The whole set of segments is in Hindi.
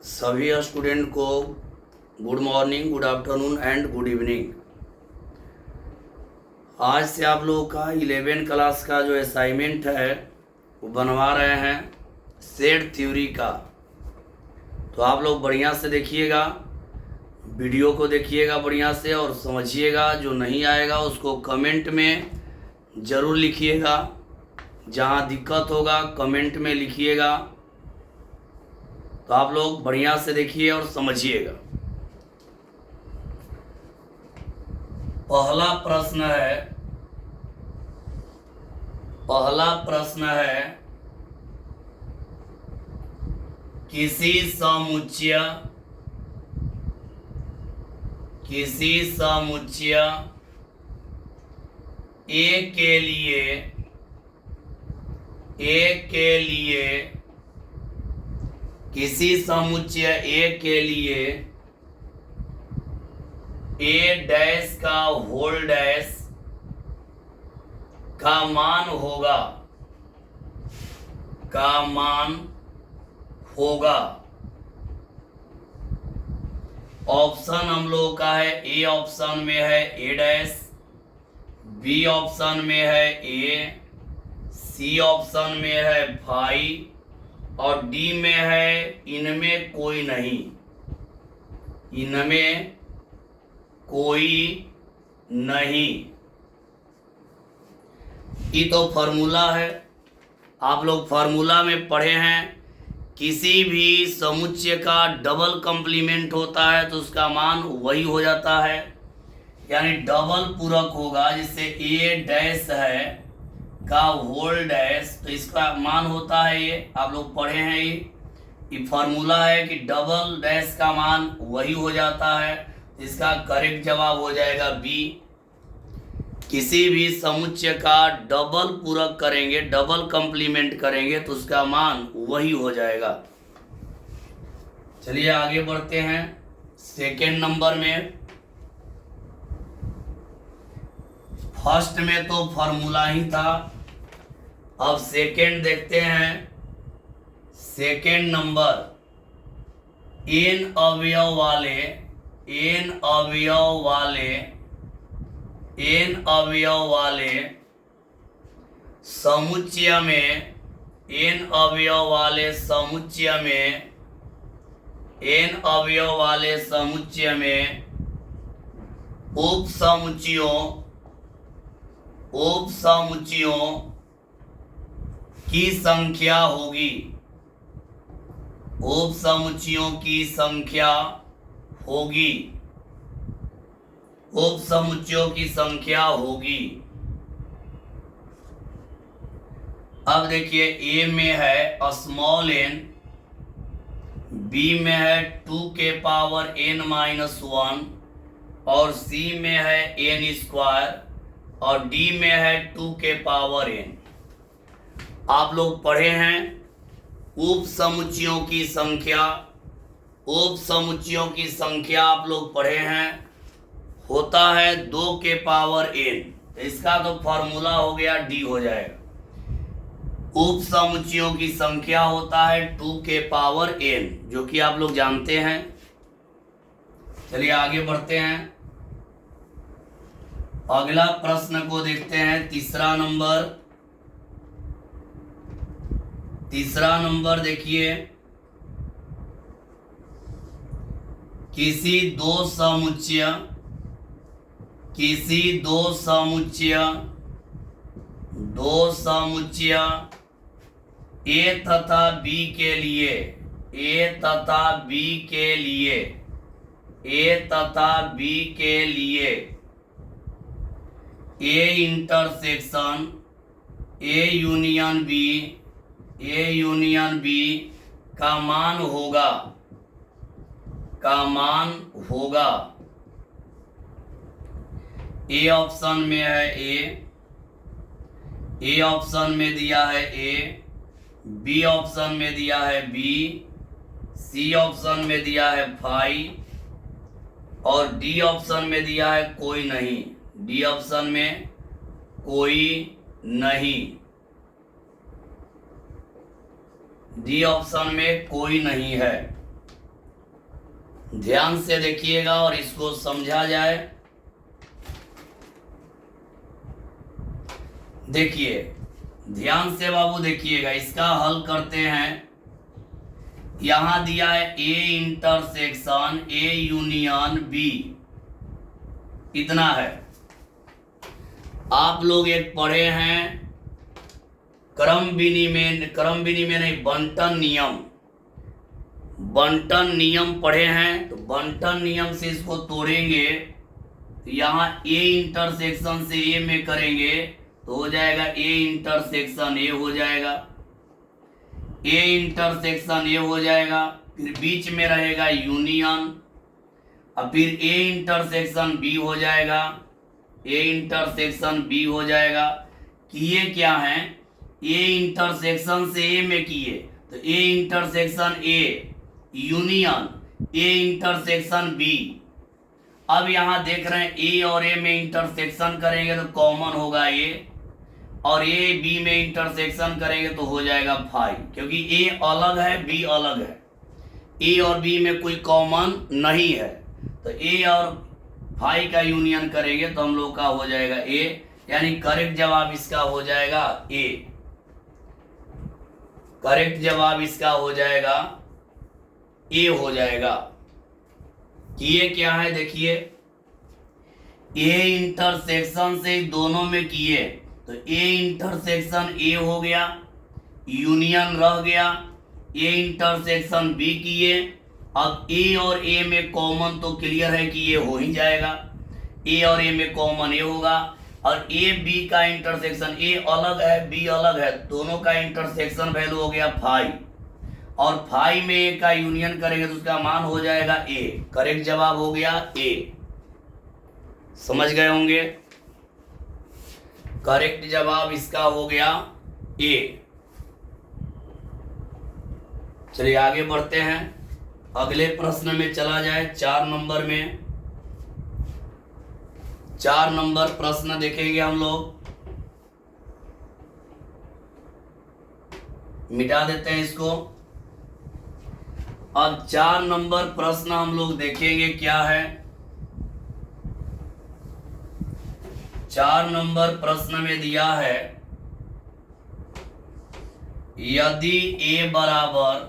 सभी स्टूडेंट को good morning, good afternoon and good evening. आज से आप लोगों का 11 क्लास का जो असाइनमेंट है वो बनवा रहे हैं सेट थ्योरी का। तो आप लोग बढ़िया से देखिएगा, वीडियो को देखिएगा बढ़िया से और समझिएगा। जो नहीं आएगा उसको कमेंट में ज़रूर लिखिएगा, जहाँ दिक्कत होगा कमेंट में लिखिएगा। तो आप लोग बढ़िया से देखिए और समझिएगा। पहला प्रश्न है किसी समुच्चय ए के लिए किसी समुच्चय ए के लिए ए डैश का होल डैश का मान होगा। ऑप्शन हम लोगों का है, ए ऑप्शन में है ए डैश, बी ऑप्शन में है ए, सी ऑप्शन में है फाइव और डी में है इनमें कोई नहीं। ये तो फार्मूला है, आप लोग फार्मूला में पढ़े हैं। किसी भी समुच्चय का डबल कंप्लीमेंट होता है तो उसका मान वही हो जाता है, यानी डबल पूरक होगा। जिससे ए डैश है का होल डैश, तो इसका मान होता है ये, आप लोग पढ़े हैं। ये फार्मूला है कि डबल डैश का मान वही हो जाता है। इसका करेक्ट जवाब हो जाएगा बी। किसी भी समुच्चय का डबल पूरक करेंगे, डबल कंप्लीमेंट करेंगे तो उसका मान वही हो जाएगा। चलिए आगे बढ़ते हैं सेकेंड नंबर में। फर्स्ट में तो फार्मूला ही था, अब सेकेंड देखते हैं। सेकेंड नंबर, n अवयव वाले समुच्चय में उप समुच्चयों की संख्या होगी। उप समुच्चयों की संख्या होगी। अब देखिए, ए में है स्मॉल n, बी में है 2 के पावर n-1 और सी में है n स्क्वायर और डी में है 2 के पावर n। आप लोग पढ़े हैं उप समुच्चयों की संख्या आप लोग पढ़े हैं, होता है 2 के पावर n। इसका तो फॉर्मूला हो गया, डी हो जाएगा। उप समुच्चयों की संख्या होता है 2 के पावर n, जो कि आप लोग जानते हैं। चलिए आगे बढ़ते हैं, अगला प्रश्न को देखते हैं। तीसरा नंबर देखिए, किसी दो समुच्चय ए तथा बी के लिए A intersection A union B का मान होगा। ए ऑप्शन में है ए ऑप्शन में दिया है ए, बी ऑप्शन में दिया है बी, सी ऑप्शन में दिया है फाइव और डी ऑप्शन में दिया है कोई नहीं। डी ऑप्शन में कोई नहीं, डी ऑप्शन में कोई नहीं है। ध्यान से देखिएगा और इसको समझा जाए। देखिए ध्यान से बाबू देखिएगा, इसका हल करते हैं। यहां दिया है A intersection A union B, इतना है। आप लोग एक पढ़े हैं क्रम विनिमय नहीं, बंटन नियम पढ़े हैं। तो बंटन नियम से इसको तोड़ेंगे तो यहाँ ए इंटरसेक्शन से ए में करेंगे तो हो जाएगा ए इंटरसेक्शन ए हो जाएगा, ए इंटरसेक्शन ए हो जाएगा, फिर बीच में रहेगा यूनियन, अब फिर ए इंटरसेक्शन बी हो जाएगा, ए इंटरसेक्शन बी हो जाएगा। किए क्या है, ए इंटरसेक्शन से ए में किए तो A intersection A union A intersection B. अब यहाँ देख रहे हैं ए और ए में इंटरसेक्शन करेंगे तो कॉमन होगा ए, और ए बी में इंटरसेक्शन करेंगे तो हो जाएगा फाई, क्योंकि ए अलग है बी अलग है, ए और बी में कोई कॉमन नहीं है। तो ए और फाई का यूनियन करेंगे तो हम लोग का हो जाएगा ए, यानी करेक्ट जवाब इसका हो जाएगा ए। करेक्ट जवाब इसका हो जाएगा ए हो जाएगा। किए क्या है देखिए, ए इंटरसेक्शन से दोनों में किए तो ए इंटरसेक्शन ए हो गया, यूनियन रह गया, ए इंटरसेक्शन बी किए। अब ए और ए में कॉमन तो क्लियर है कि ये हो ही जाएगा, ए और ए में कॉमन ए होगा, और ए बी का इंटरसेक्शन ए अलग है बी अलग है, दोनों का इंटरसेक्शन वैल्यू हो गया फाई, और फाई में ए का यूनियन करेंगे तो उसका मान हो जाएगा ए। करेक्ट जवाब हो गया ए। समझ गए होंगे, करेक्ट जवाब इसका हो गया ए। चलिए आगे बढ़ते हैं, अगले प्रश्न में चला जाए। 4 नंबर में 4 नंबर प्रश्न देखेंगे हम लोग। मिटा देते हैं इसको। अब 4 नंबर प्रश्न हम लोग देखेंगे क्या है। 4 नंबर प्रश्न में दिया है यदि ए बराबर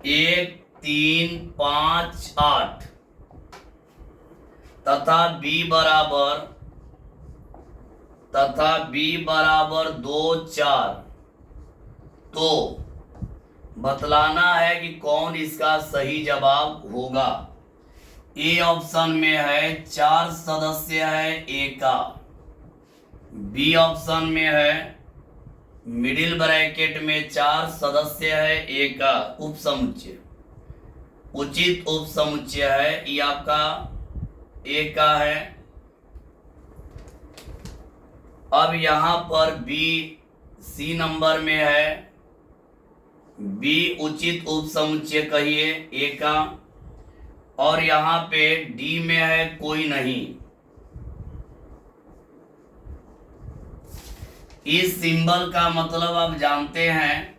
1 3 5 8 तथा बी बराबर 2 4, तो बतलाना है कि कौन इसका सही जवाब होगा। ए ऑप्शन में है 4 सदस्य है ए का, बी ऑप्शन में है मिडिल ब्रैकेट में 4 सदस्य है ए का उपसमुच्चय, उचित उपसमुच्चय है, ये आपका ए का है। अब यहां पर बी सी नंबर में है बी उचित उपसमुच्चय कहिए ए का, और यहां पे डी में है कोई नहीं। इस सिंबल का मतलब आप जानते हैं,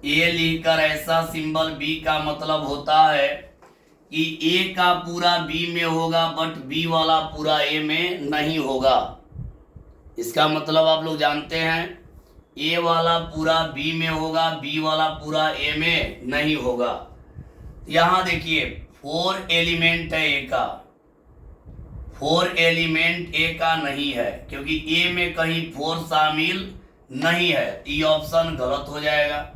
ए लिखकर ऐसा सिंबल बी का मतलब होता है कि ए का पूरा बी में होगा बट बी वाला पूरा ए में नहीं होगा। इसका मतलब आप लोग जानते हैं, ए वाला पूरा बी में होगा बी वाला पूरा ए में नहीं होगा। यहां देखिए 4 एलिमेंट है ए का, 4 एलिमेंट ए का नहीं है, क्योंकि ए में कहीं 4 शामिल नहीं है, ये ऑप्शन गलत हो जाएगा।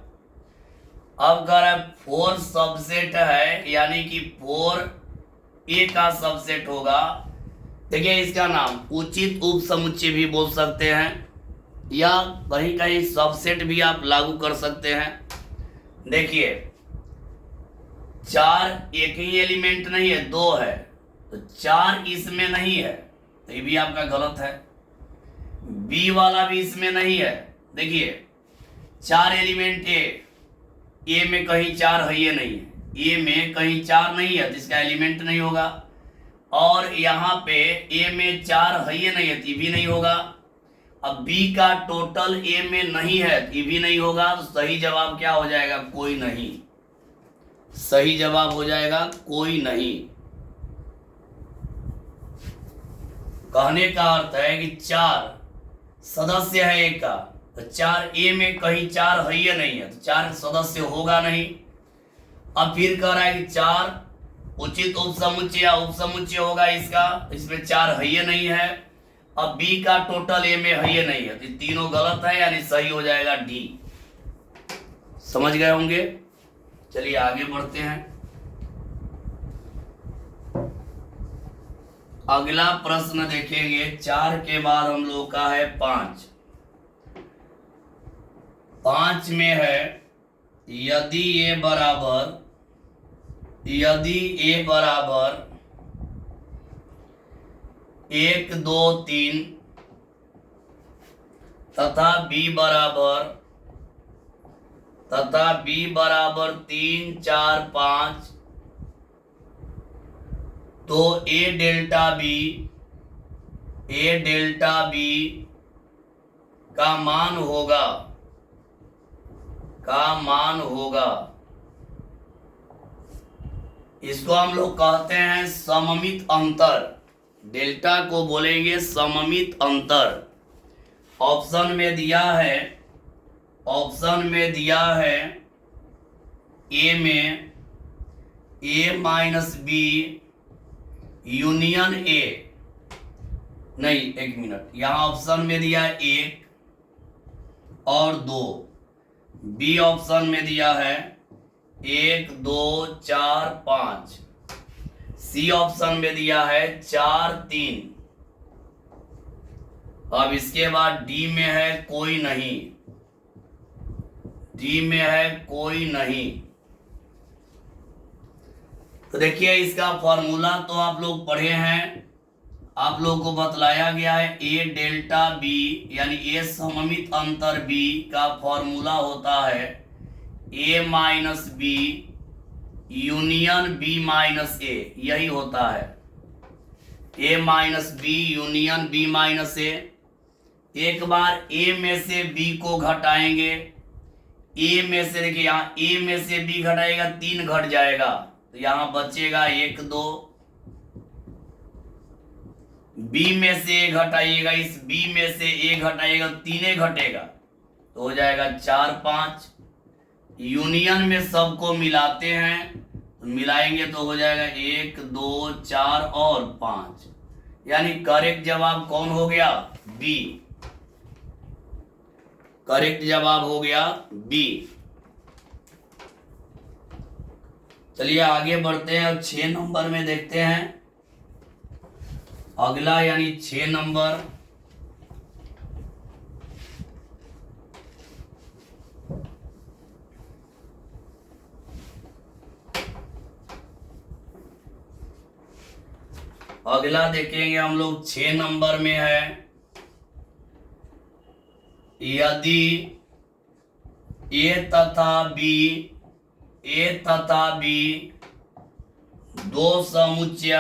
अब अगर 4 सबसेट है यानी कि 4 ए का सबसेट होगा। देखिए इसका नाम उचित उपसमुच्चय भी बोल सकते हैं, या कहीं कहीं सबसेट भी आप लागू कर सकते हैं। देखिए 4 एक ही एलिमेंट नहीं है, 2 है, तो 4 इसमें नहीं है, तो ये भी आपका गलत है। बी वाला भी इसमें नहीं है। देखिए 4 एलिमेंट ए में कहीं 4 है ये नहीं है, ए में कहीं 4 नहीं है तो इसका एलिमेंट नहीं होगा, और यहाँ पे ए में 4 है ये नहीं है तो भी नहीं होगा। अब बी का टोटल ए में नहीं है, ये भी नहीं होगा, तो सही जवाब क्या हो जाएगा? कोई नहीं। सही जवाब हो जाएगा कोई नहीं। कहने का अर्थ है कि 4 सदस्य है ए का, तो 4 ए में कहीं 4 है या नहीं है, तो 4 सदस्य होगा नहीं। अब फिर कह रहा है कि 4 उचित उपसमुच्चय या उपसमुच्चय होगा इसका, इसमें 4 है या नहीं है। अब बी का टोटल ए में है या नहीं है, तो तीनों गलत है, यानी सही हो जाएगा डी। समझ गए होंगे। चलिए आगे बढ़ते हैं। अगला प्रश्न देखेंगे, 4 के बाद हम लोग का है 5। 5 में है यदि ए बराबर 1 2 3 तथा b बराबर 3 4 5, तो ए डेल्टा बी का मान होगा। इसको हम लोग कहते हैं सममित अंतर। डेल्टा को बोलेंगे सममित अंतर। ऑप्शन में दिया है ए में ए माइनस बी यूनियन ए, नहीं एक मिनट, यहाँ ऑप्शन में दिया है 1 और 2, बी ऑप्शन में दिया है 1 2 4 5, सी ऑप्शन में दिया है 4 3। अब इसके बाद डी में है कोई नहीं। तो देखिए इसका फॉर्मूला तो आप लोग पढ़े हैं, आप लोगों को बतलाया गया है। ए डेल्टा बी यानी ए सममित अंतर बी का फॉर्मूला होता है A minus B union B minus A, यही होता है A minus B union B minus A. एक बार ए में से बी को घटाएंगे, ए में से देखिए यहाँ ए में से बी घटाएगा 3 घट जाएगा, तो यहाँ बचेगा 1 2। बी में से ए घटाइएगा, इस बी में से ए घटाइएगा 3 घटेगा, तो हो जाएगा 4 5। यूनियन में सबको मिलाते हैं, तो मिलाएंगे तो हो जाएगा 1 2 4 और 5, यानी करेक्ट जवाब कौन हो गया? बी। करेक्ट जवाब हो गया बी। चलिए आगे बढ़ते हैं। अब 6 नंबर में देखते हैं अगला, यानी 6 नंबर। अगला देखेंगे हम लोग 6 नंबर में है यदि ए तथा बी दो समुच्चय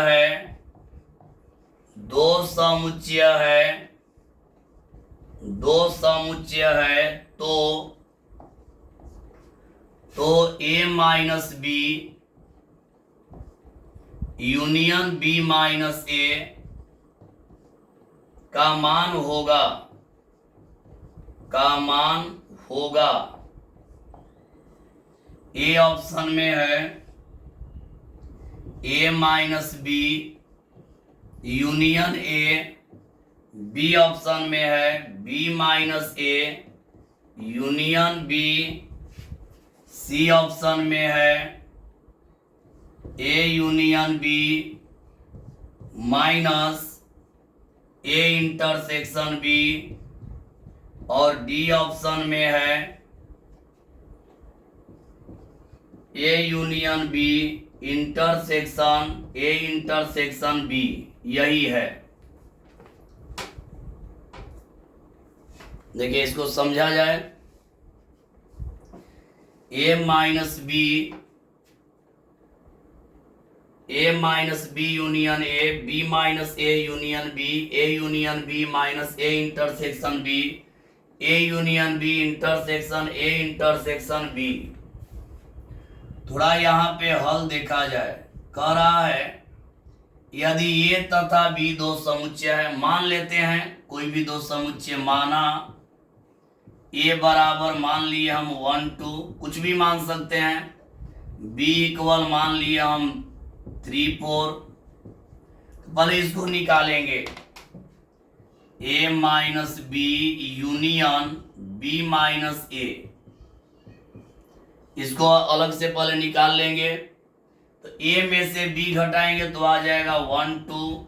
है तो A minus B union B minus A का मान होगा। ए ऑप्शन में है A minus B union A, B option में है B minus A union B, C option में है A union B minus A intersection B, और डी ऑप्शन में है A union B intersection B, यही है। देखिए इसको समझा जाए। A minus B A minus B union A, B minus A union B, A union B minus A intersection B, A union B intersection A intersection B. थोड़ा यहाँ पे हल देखा जाए। कह रहा है यदि ए तथा बी दो समुच्चय है, मान लेते हैं कोई भी दो समुच्चय माना, ए बराबर मान लिए हम 1 2, कुछ भी मान सकते हैं, बी इक्वल मान लिए हम 3 4। पहले इसको निकालेंगे, A minus B union B minus A, इसको अलग से पहले निकाल लेंगे। तो ए में से बी घटाएंगे तो आ जाएगा 1 2,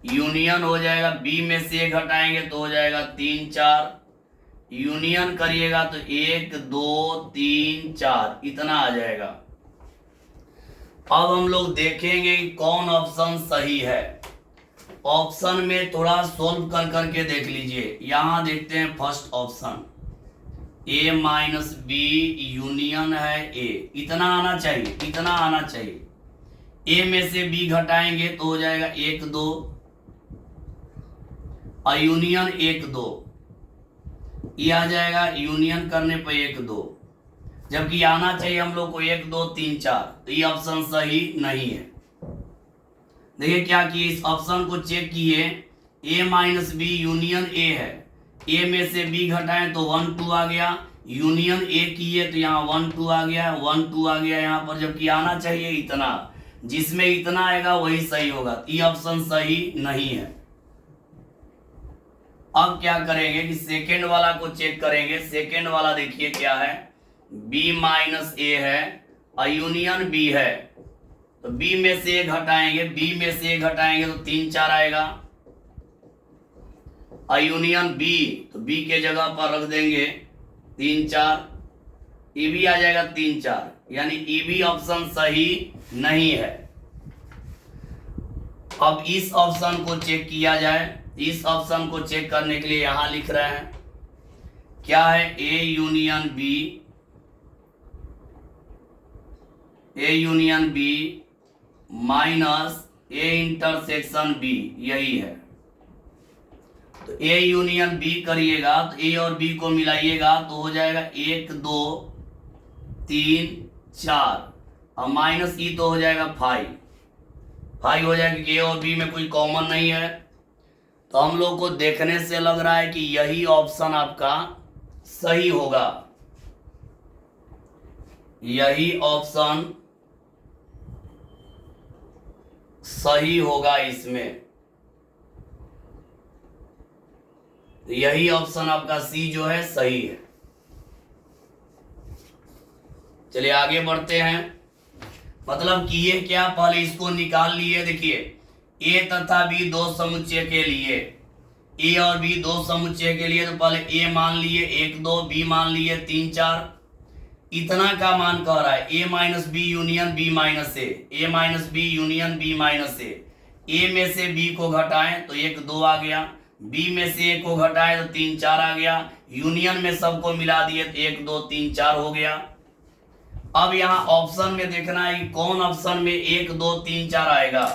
यूनियन हो जाएगा, बी में से ए घटाएंगे तो हो जाएगा 3 4, यूनियन करिएगा तो 1 2 3 4, इतना आ जाएगा। अब हम लोग देखेंगे कि कौन ऑप्शन सही है। ऑप्शन में थोड़ा सोल्व कर करके देख लीजिए। यहां देखते हैं फर्स्ट ऑप्शन, ए माइनस बी यूनियन है ए, इतना आना चाहिए, इतना आना चाहिए। ए में से बी घटाएंगे तो हो जाएगा 1 2, और यूनियन 1 2, ये आ जाएगा यूनियन करने पर 1 2, जबकि आना चाहिए हम लोग को 1 2 3 4। तो ये ऑप्शन सही नहीं है। देखिए क्या किए, इस ऑप्शन को चेक किए, ए माइनस बी यूनियन ए है, ए में से बी घटाएं तो 1 2 आ गया, यूनियन ए किए तो यहाँ 1 2 आ गया, 1 2 आ गया यहाँ पर, जबकि आना चाहिए इतना। जिसमें इतना आएगा वही सही होगा। ये ऑप्शन सही नहीं है। अब क्या करेंगे कि सेकेंड वाला को चेक करेंगे। सेकेंड वाला देखिए क्या है, b माइनस ए है और यूनियन b है, तो b में से a घटाएंगे, b में से a घटाएंगे तो 3 4 आएगा, और यूनियन b तो b के जगह पर रख देंगे 3 4, ये भी आ जाएगा 3 4, यानी ये भी ऑप्शन सही नहीं है। अब इस ऑप्शन को चेक किया जाए। इस ऑप्शन को चेक करने के लिए यहां लिख रहे हैं क्या है, A union B minus A intersection B, यही है। तो ए यूनियन बी करिएगा तो ए और बी को मिलाइएगा तो हो जाएगा 1 2 3 4, और माइनस ई तो हो जाएगा 5 हो जाएगा, क्योंकि ए और बी में कोई कॉमन नहीं है। तो हम लोग को देखने से लग रहा है कि यही ऑप्शन आपका सही होगा, यही ऑप्शन सही होगा इसमें। यही ऑप्शन आपका सी जो है सही है। चलिए आगे बढ़ते हैं। मतलब किए क्या, पहले इसको निकाल लिए। देखिए ए तथा बी दो समुच्चय के लिए, ए और बी दो समुच्चय के लिए, तो पहले ए मान लिए 1 2, बी मान लिए 3 4, इतना का मान कह रहा है। A minus B union B minus A, A minus B union B minus A में से बी को घटाएं तो 1 2 आ गया, बी में से ए को घटाएं तो 3 4 आ गया, यूनियन में सबको मिला दिए तो 1 2 3 4 हो गया। अब यहाँ ऑप्शन में देखना है कि कौन ऑप्शन में 1 2 3 4 आएगा।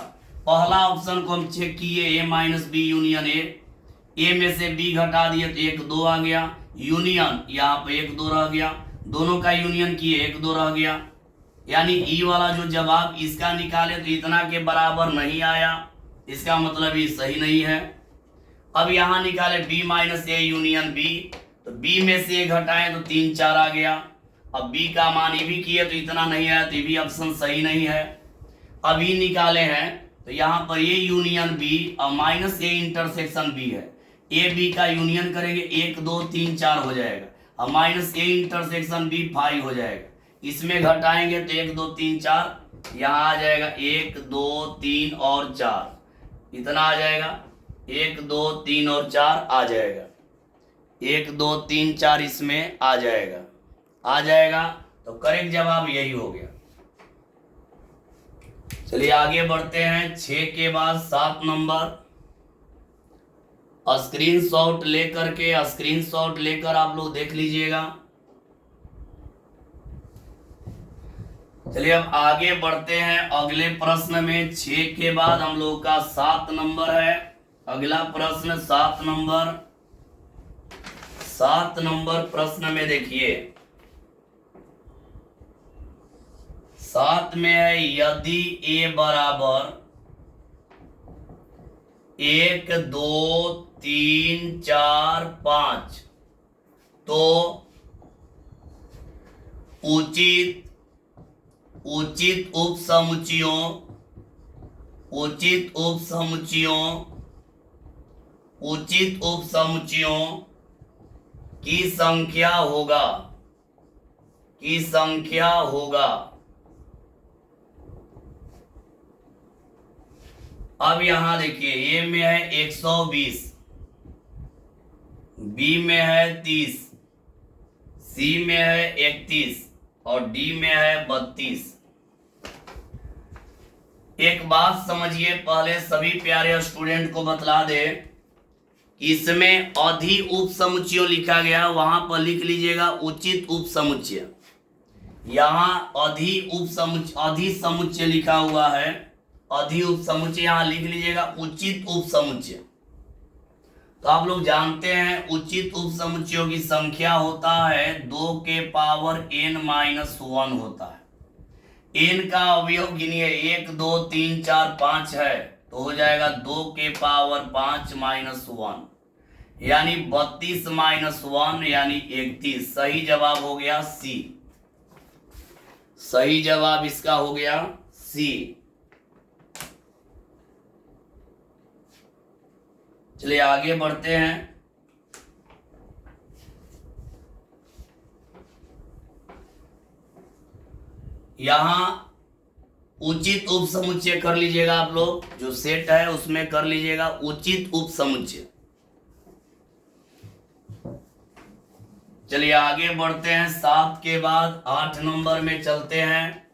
पहला ऑप्शन को हम चेक किए, ए माइनस बी यूनियन ए में से बी घटा दिए तो 1 2 आ गया, यूनियन यहाँ पे 1 2 रह गया, दोनों का यूनियन किए 1 2 रह गया, यानी ई वाला जो जवाब इसका निकाले तो इतना के बराबर नहीं आया, इसका मतलब ये सही नहीं है। अब यहाँ निकाले B minus A union B, तो बी में से घटाएं तो 3 4 आ गया। अब बी का मान ये भी किए तो इतना नहीं आया, तो ये भी ऑप्शन सही नहीं है। अब ई निकाले हैं तो यहाँ पर ए यूनियन बी और माइनस ए इंटरसेक्शन बी है, ए बी का यूनियन करेंगे 1 2 3 4 हो जाएगा, और माइनस ए इंटरसेक्शन बी 5 हो जाएगा। इसमें घटाएंगे तो 1 2 3 4, यहाँ आ जाएगा 1 2 3 और 4, इतना आ जाएगा, 1 2 3 और 4 आ जाएगा, 1 2 3 4 इसमें आ जाएगा। तो करेक्ट जवाब यही हो गया। चलिए आगे बढ़ते हैं। 6 के बाद 7 नंबर। स्क्रीनशॉट लेकर आप लोग देख लीजिएगा। चलिए अब आगे बढ़ते हैं अगले प्रश्न में। 6 के बाद हम लोग का 7 नंबर है। अगला प्रश्न 7 नंबर प्रश्न में देखिए 7 में है यदि a बराबर 1 2 3 4 5 तो उचित उपसमुच्चयों की संख्या होगा। अब यहां देखिए ए में है 120, बी में है 30, सी में है 31 और डी में है 32। एक बात समझिए, पहले सभी प्यारे स्टूडेंट को बतला दे, इसमें अधि उपसमुच्चय लिखा गया, वहां पर लिख लीजिएगा उचित उपसमुच्चय। यहाँ अधि समुच्चय लिखा हुआ है, अधि उपसमुच्चय यहाँ लिख लीजिएगा उचित उपसमुच्चय। तो आप लोग जानते हैं उचित उपसमुच्चयों की संख्या होता है 2 के पावर n-1 होता है। n का अवयव गिनिए 1 2 3 4 5 है तो हो जाएगा 2 के पावर 5 -1 यानी 32 -1 यानी 31। सही जवाब हो गया सी। सही जवाब इसका हो गया सी। चलिए आगे बढ़ते हैं। यहां उचित उपसमुच्चय कर लीजिएगा, आप लोग जो सेट है उसमें कर लीजिएगा उचित उपसमुच्चय। चलिए आगे बढ़ते हैं। 7 के बाद 8 नंबर में चलते हैं।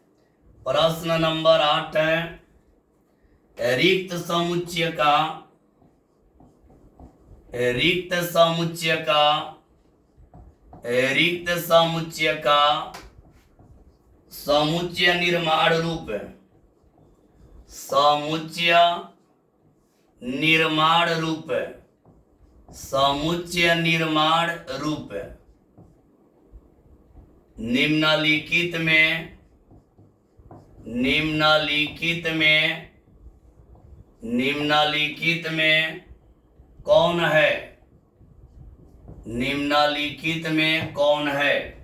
प्रश्न नंबर 8 है रिक्त समुच्चय का समुच्चय निर्माण रूप है। समुच्चय निर्माण रूप है। निम्नलिखित में कौन है?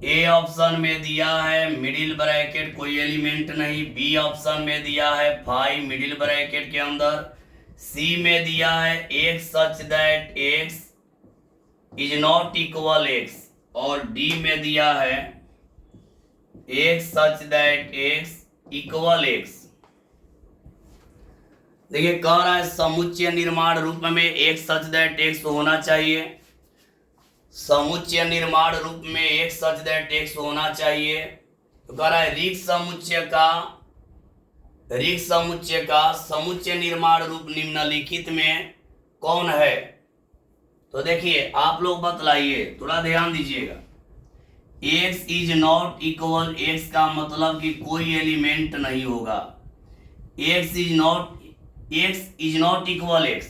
ए ऑप्शन में दिया है मिडिल ब्रैकेट कोई एलिमेंट नहीं, बी ऑप्शन में दिया है 5 मिडिल ब्रैकेट के अंदर, सी में दिया है x such that x is not equal x और डी में दिया है x such that x equal x। देखिए कह रहा है समुच्चय निर्माण रूप में x सच दैट x होना चाहिए। समुच्चय निर्माण रूप में x सच दैट x होना चाहिए। तो कह रहा है रिक्त समुच्चय का समुच्चय निर्माण रूप निम्नलिखित में कौन है? तो देखिए आप लोग बतलाइए, थोड़ा ध्यान दीजिएगा। x is not equal x का मतलब कि कोई एलिमेंट नहीं होगा। x is not equal x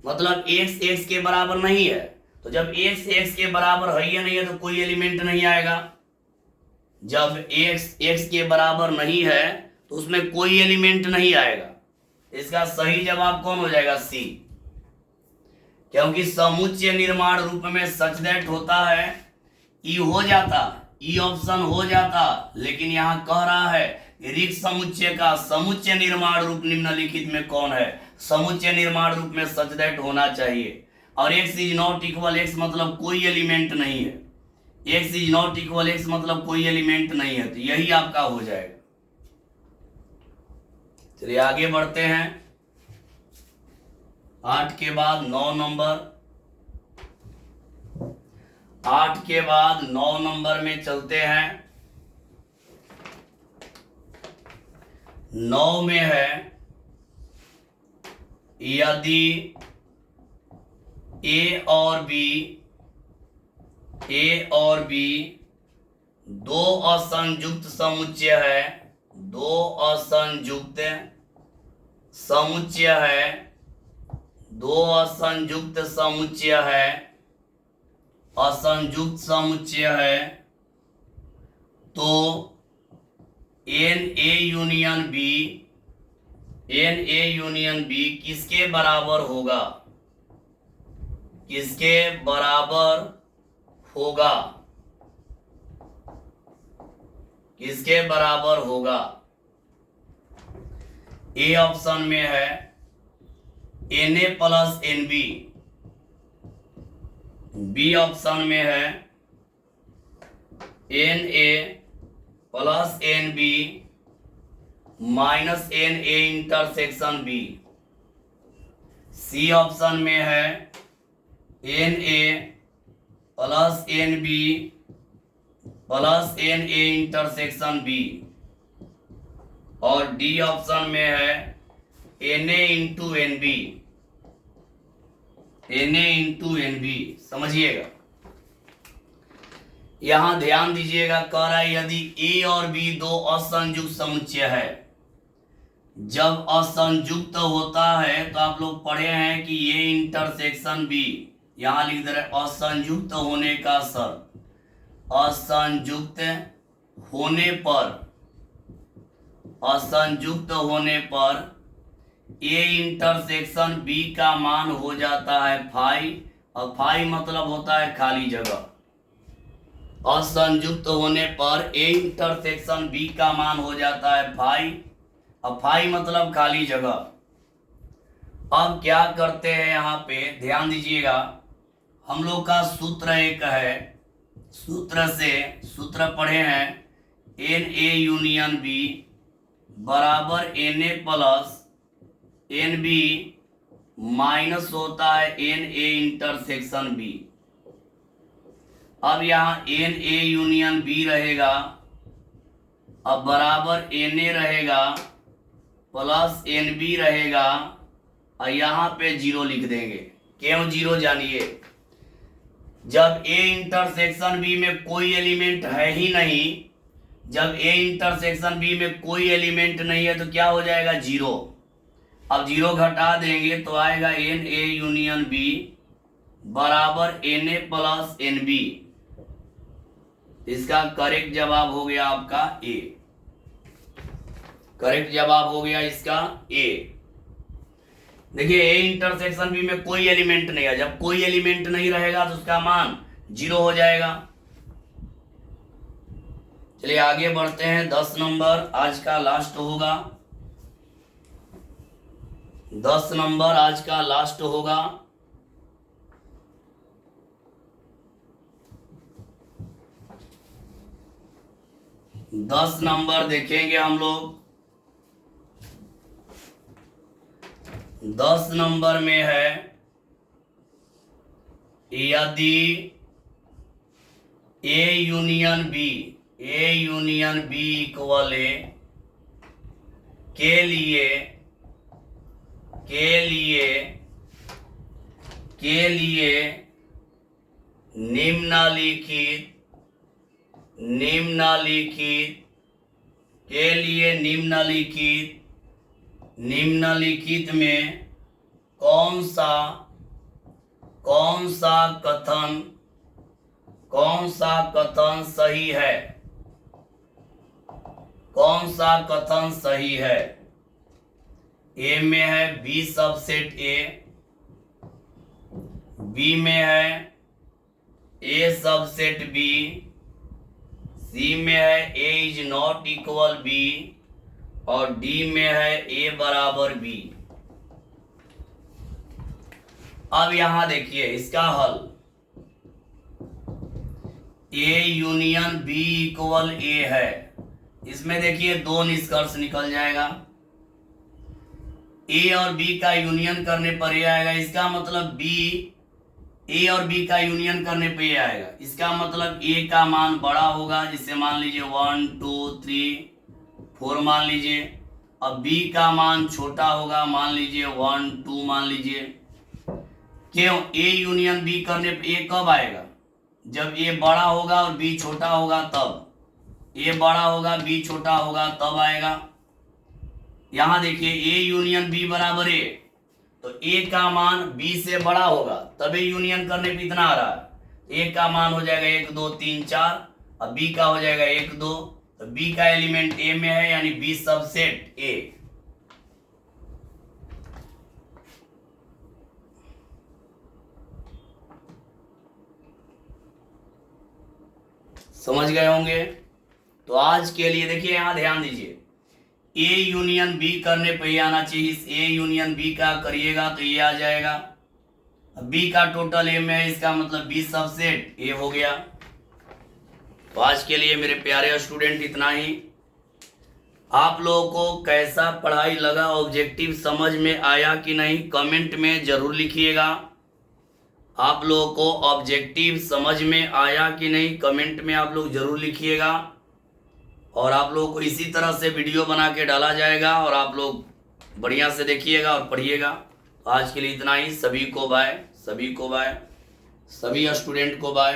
मतलब x x के बराबर नहीं है। तो जब x x के बराबर है या नहीं है तो कोई एलिमेंट नहीं आएगा। जब x x के बराबर नहीं है तो उसमें कोई एलिमेंट नहीं आएगा। इसका सही जवाब कौन हो जाएगा? सी। क्योंकि समुच्चय निर्माण रूप में सच दैट होता है, ई हो जाता, ई ऑप्शन हो जाता, लेकिन यहाँ कह रहा है रिक्त समुच्चय का समुच्चय निर्माण रूप निम्नलिखित में कौन है? समुच्चय निर्माण रूप में सच दैट होना चाहिए। और x is not equal x मतलब कोई एलिमेंट नहीं है। x is not equal x मतलब कोई एलिमेंट नहीं है, तो यही आपका हो जाएगा। चलिए आगे बढ़ते हैं। 8 के बाद 9 नंबर। 8 के बाद 9 नंबर में चलते हैं। 9 में है यदि A और B दो असंयुक्त समुच्चय है, दो असंयुक्त समुच्चय है, दो असंयुक्त समुच्चय है, असंयुक्त समुच्चय है, तो n A union B, n A union B किसके बराबर होगा, किसके बराबर होगा, किसके बराबर होगा। ए ऑप्शन में है n A plus n B, B option में है n A plus n B minus n A intersection B, C option में है n A plus n B plus n A intersection B, और डी ऑप्शन में है n A into n B, n A into n B. समझिएगा, यहां ध्यान दीजिएगा, कह रहा है यदि ए और बी दो असंयुक्त समुच्चय है, जब असंयुक्त होता है तो आप लोग पढ़े हैं कि ये इंटरसेक्शन बी, यहां लिख दे रहे असंयुक्त होने का शर्त, असंयुक्त होने पर, असंयुक्त होने पर ए इंटरसेक्शन बी का मान हो जाता है फाई, और फाई मतलब होता है खाली जगह। असंयुक्त होने पर ए इंटरसेक्शन बी का मान हो जाता है फाई, और फाई मतलब खाली जगह। अब क्या करते हैं, यहाँ पे ध्यान दीजिएगा, हम लोग का सूत्र एक है, सूत्र से सूत्र पढ़े हैं एन ए यूनियन बी बराबर n A plus n B minus होता है एन ए इंटरसेक्शन बी। अब यहाँ एन ए यूनियन बी रहेगा, अब बराबर एन ए रहेगा प्लस एन बी रहेगा, और यहाँ पे जीरो लिख देंगे। क्यों जीरो जानिए, जब ए इंटरसेक्शन बी में कोई एलिमेंट है ही नहीं, जब ए इंटरसेक्शन बी में कोई एलिमेंट नहीं है तो क्या हो जाएगा, जीरो। अब जीरो घटा देंगे तो आएगा एन ए यूनियन बी बराबर n A plus n B. इसका करेक्ट जवाब हो गया आपका ए, करेक्ट जवाब हो गया इसका ए। देखिए ए इंटरसेक्शन बी में कोई एलिमेंट नहीं है, जब कोई एलिमेंट नहीं रहेगा तो उसका मान जीरो हो जाएगा। चलिए आगे बढ़ते हैं, 10 नंबर आज का लास्ट होगा, 10 नंबर आज का लास्ट होगा। दस नंबर देखेंगे हम लोग, 10 नंबर में है यदि A union B, A union B equal A के लिए निम्नलिखित में कौन सा कथन सही है, कौन सा कथन सही है। ए में है बी सबसेट ए, बी में है ए सबसेट बी, सी में है ए इज नॉट इक्वल बी, और डी में है ए बराबर बी। अब यहां देखिए इसका हल, ए यूनियन बी इक्वल ए है, इसमें देखिए दो निष्कर्ष निकल जाएगा। ए और बी का यूनियन करने पर ये आएगा, इसका मतलब बी, ए और बी का यूनियन करने पे ये आएगा, इसका मतलब ए का मान बड़ा होगा, जिससे मान लीजिए 1 2 3 4 मान लीजिए। अब बी का मान छोटा होगा, मान लीजिए 1 2 मान लीजिए। क्यों, ए यूनियन बी करने पे ए कब आएगा, जब ए बड़ा होगा और बी छोटा होगा तब। ए बड़ा होगा बी छोटा होगा तब आएगा। यहां देखिए ए यूनियन बी बराबर ए, तो ए का मान बी से बड़ा होगा तभी यूनियन करने पे इतना आ रहा है। ए का मान हो जाएगा 1 2 3 4 और बी का हो जाएगा 1 2, तो बी का एलिमेंट ए में है यानी बी सबसेट ए। समझ गए होंगे। तो आज के लिए देखिए यहां ध्यान दीजिए, ए यूनियन बी करने पे ये आना चाहिए। इस ए यूनियन बी का करिएगा तो ये आ जाएगा। बी का टोटल ए में है, इसका मतलब बी सबसेट ए हो गया। तो आज के लिए मेरे प्यारे स्टूडेंट इतना ही। आप लोगों को कैसा पढ़ाई लगा, ऑब्जेक्टिव समझ में आया कि नहीं, कमेंट में जरूर लिखिएगा। आप लोगों को ऑब्जेक्टिव समझ में आया कि नहीं, कमेंट में आप लोग जरूर लिखिएगा। और आप लोगों को इसी तरह से वीडियो बना के डाला जाएगा और आप लोग बढ़िया से देखिएगा और पढ़िएगा। आज के लिए इतना ही। सभी को बाय, सभी को बाय, सभी स्टूडेंट को बाय।